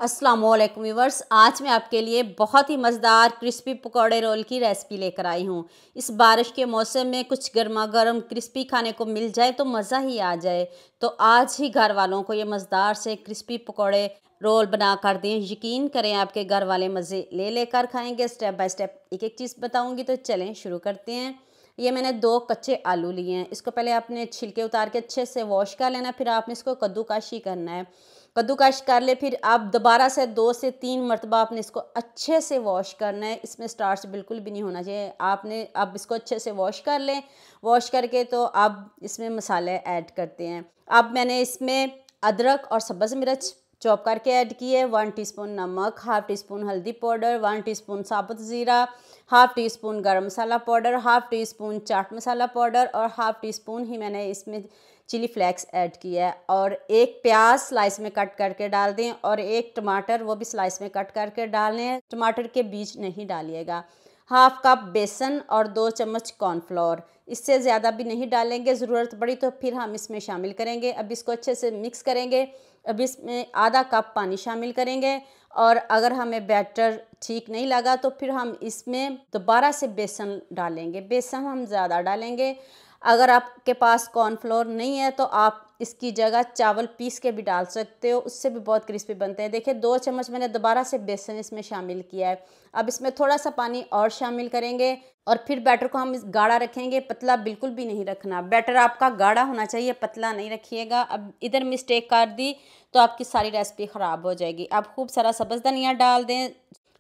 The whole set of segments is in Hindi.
अस्सलामुअलैकुम व्यूअर्स, आज मैं आपके लिए बहुत ही मज़ेदार क्रिस्पी पकौड़े रोल की रेसिपी लेकर आई हूँ। इस बारिश के मौसम में कुछ गर्मा गर्म क्रिस्पी खाने को मिल जाए तो मज़ा ही आ जाए। तो आज ही घर वालों को ये मज़ेदार से क्रिस्पी पकौड़े रोल बना कर दें। यकीन करें आपके घर वाले मज़े ले लेकर खाएंगे। स्टेप बाय स्टेप एक एक चीज़ बताऊँगी, तो चलें शुरू करते हैं। ये मैंने 2 कच्चे आलू लिए हैं। इसको पहले आपने छिलके उतार के अच्छे से वॉश कर लेना, फिर आपने इसको कद्दूकश ही करना है। कद्दूकश कर ले, फिर आप दोबारा से 2 से 3 मरतबा आपने इसको अच्छे से वॉश करना है। इसमें स्टार्च बिल्कुल भी नहीं होना चाहिए। आपने अब इसको अच्छे से वॉश कर लें। वॉश करके तो अब इसमें मसाले ऐड करते हैं। अब मैंने इसमें अदरक और सब्ज़ मिर्च चॉप करके ऐड की है। 1 टीस्पून नमक, हाफ़ टी स्पून हल्दी पाउडर, 1 टीस्पून साबुत ज़ीरा, हाफ़ टी स्पून गरम मसाला powder, half tea spoon chaat masala powder और हाफ़ टी स्पून ही मैंने इसमें चिली फ्लेक्स ऐड किया है। और एक प्याज स्लाइस में कट करके डाल दें और एक टमाटर वो भी स्लाइस में कट करके डालने हैं। टमाटर के बीज नहीं डालिएगा। हाफ़ कप बेसन और 2 चम्मच कॉर्नफ्लोर, इससे ज़्यादा भी नहीं डालेंगे। ज़रूरत पड़ी तो फिर हम इसमें शामिल करेंगे। अब इसको अच्छे से मिक्स करेंगे। अब इसमें आधा कप पानी शामिल करेंगे और अगर हमें बैटर ठीक नहीं लगा तो फिर हम इसमें दोबारा से बेसन डालेंगे। बेसन हम ज़्यादा डालेंगे। अगर आपके पास कॉर्नफ्लोर नहीं है तो आप इसकी जगह चावल पीस के भी डाल सकते हो, उससे भी बहुत क्रिस्पी बनते हैं। देखिए 2 चम्मच मैंने दोबारा से बेसन इसमें शामिल किया है। अब इसमें थोड़ा सा पानी और शामिल करेंगे और फिर बैटर को हम इस गाढ़ा रखेंगे। पतला बिल्कुल भी नहीं रखना। बैटर आपका गाढ़ा होना चाहिए, पतला नहीं रखिएगा। अब इधर मिस्टेक कर दी तो आपकी सारी रेसिपी ख़राब हो जाएगी। अब खूब सारा सब्ज़ धनिया डाल दें।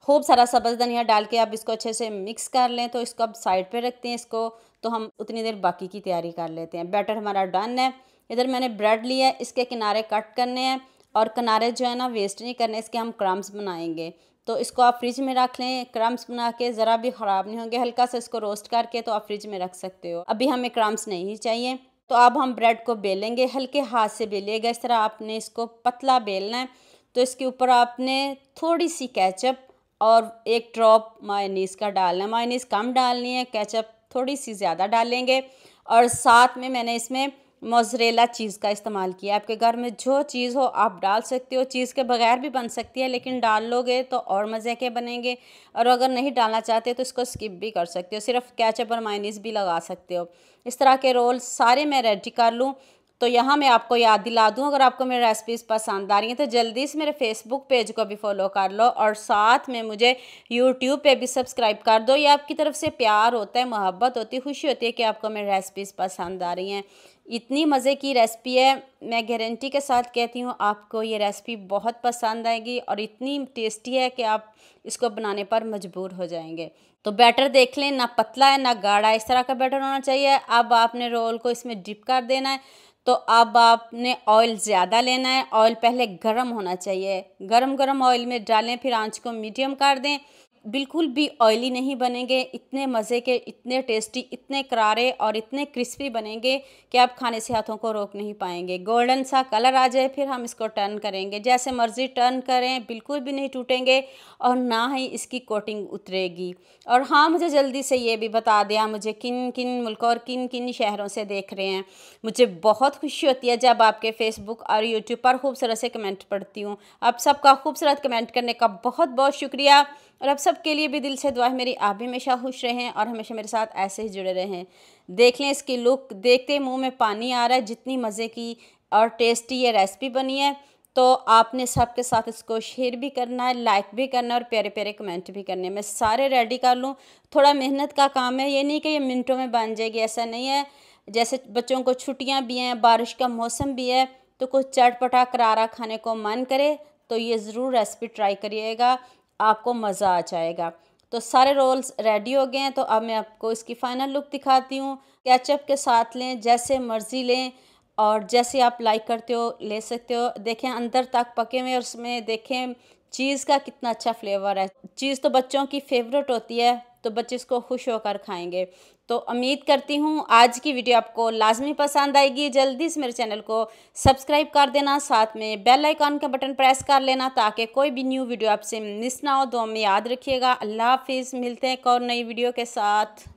खूब सारा सब्ज़ धनिया डाल के आप इसको अच्छे से मिक्स कर लें। तो इसको अब साइड पे रखते हैं इसको, तो हम उतनी देर बाकी की तैयारी कर लेते हैं। बैटर हमारा डन है। इधर मैंने ब्रेड लिया है, इसके किनारे कट करने हैं और किनारे जो है ना वेस्ट नहीं करने, इसके हम क्रम्स बनाएंगे। तो इसको आप फ्रिज में रख लें। क्रम्स बना के ज़रा भी ख़राब नहीं होंगे। हल्का सा इसको रोस्ट करके तो आप फ्रिज में रख सकते हो। अभी हमें क्रम्स नहीं चाहिए। तो अब हम ब्रेड को बेलेंगे। हल्के हाथ से बेलिएगा, इस तरह आपने इसको पतला बेलना है। तो इसके ऊपर आपने थोड़ी सी केचप और एक ड्रॉप मायोनीज़ का डालना है। मायोनीज़ कम डालनी है, केचप थोड़ी सी ज़्यादा डालेंगे। और साथ में मैंने इसमें मोज़रेला चीज़ का इस्तेमाल किया। आपके घर में जो चीज़ हो आप डाल सकते हो। चीज़ के बगैर भी बन सकती है, लेकिन डाल लोगे तो और मज़े के बनेंगे। और अगर नहीं डालना चाहते तो इसको स्किप भी कर सकते हो, सिर्फ केचप और मायोनीज़ भी लगा सकते हो। इस तरह के रोल सारे मैं रेडी कर लूँ। तो यहाँ मैं आपको याद दिला दूँ, अगर आपको मेरी रेसिपीज़ पसंद आ रही हैं तो जल्दी से मेरे फेसबुक पेज को भी फॉलो कर लो और साथ में मुझे यूट्यूब पे भी सब्सक्राइब कर दो। ये आपकी तरफ से प्यार होता है, मोहब्बत होती है, खुशी होती है कि आपको मेरी रेसिपीज़ पसंद आ रही हैं। इतनी मज़े की रेसिपी है, मैं गारंटी के साथ कहती हूँ आपको ये रेसिपी बहुत पसंद आएगी और इतनी टेस्टी है कि आप इसको बनाने पर मजबूर हो जाएंगे। तो बैटर देख लें, ना पतला है ना गाढ़ा, इस तरह का बैटर होना चाहिए। अब आपने रोल को इसमें डिप कर देना है। तो अब आपने ऑयल ज़्यादा लेना है। ऑयल पहले गरम होना चाहिए। गरम गरम ऑयल में डालें, फिर आंच को मीडियम कर दें। बिल्कुल भी ऑयली नहीं बनेंगे। इतने मज़े के, इतने टेस्टी, इतने करारे और इतने क्रिस्पी बनेंगे कि आप खाने से हाथों को रोक नहीं पाएंगे। गोल्डन सा कलर आ जाए फिर हम इसको टर्न करेंगे। जैसे मर्ज़ी टर्न करें, बिल्कुल भी नहीं टूटेंगे और ना ही इसकी कोटिंग उतरेगी। और हाँ, मुझे जल्दी से ये भी बता दें, मुझे किन किन मुल्कों और किन किन शहरों से देख रहे हैं। मुझे बहुत खुशी होती है जब आपके फेसबुक और यूट्यूब पर खूबसूरत से कमेंट पढ़ती हूँ। आप सबका खूबसूरत कमेंट करने का बहुत बहुत शुक्रिया। और आप सबके लिए भी दिल से दुआ है मेरी, आप भी हमेशा खुश रहें और हमेशा मेरे साथ ऐसे ही जुड़े रहें। देख लें इसकी लुक, देखते मुंह में पानी आ रहा है, जितनी मज़े की और टेस्टी ये रेसिपी बनी है। तो आपने सबके साथ इसको शेयर भी करना है, लाइक भी करना है और प्यारे प्यारे कमेंट भी करने हैं। मैं सारे रेडी कर लूँ, थोड़ा मेहनत का काम है। ये नहीं कि ये मिनटों में बन जाएगी, ऐसा नहीं है। जैसे बच्चों को छुट्टियाँ भी हैं, बारिश का मौसम भी है, तो कुछ चटपटा करारा खाने को मन करे तो ये ज़रूर रेसिपी ट्राई करिएगा, आपको मज़ा आ जाएगा। तो सारे रोल्स रेडी हो गए हैं। तो अब मैं आपको इसकी फ़ाइनल लुक दिखाती हूँ। केचप के साथ लें, जैसे मर्ज़ी लें और जैसे आप लाइक करते हो ले सकते हो। देखें अंदर तक पके हुए और उसमें देखें चीज़ का कितना अच्छा फ्लेवर है। चीज़ तो बच्चों की फेवरेट होती है, तो बच्चे इसको खुश होकर खाएंगे। तो उम्मीद करती हूँ आज की वीडियो आपको लाजमी पसंद आएगी। जल्दी से मेरे चैनल को सब्सक्राइब कर देना, साथ में बेल आइकन का बटन प्रेस कर लेना ताकि कोई भी न्यू वीडियो आपसे मिस ना हो। दुआ में याद रखिएगा। अल्लाह हाफिज़। मिलते हैं एक और नई वीडियो के साथ।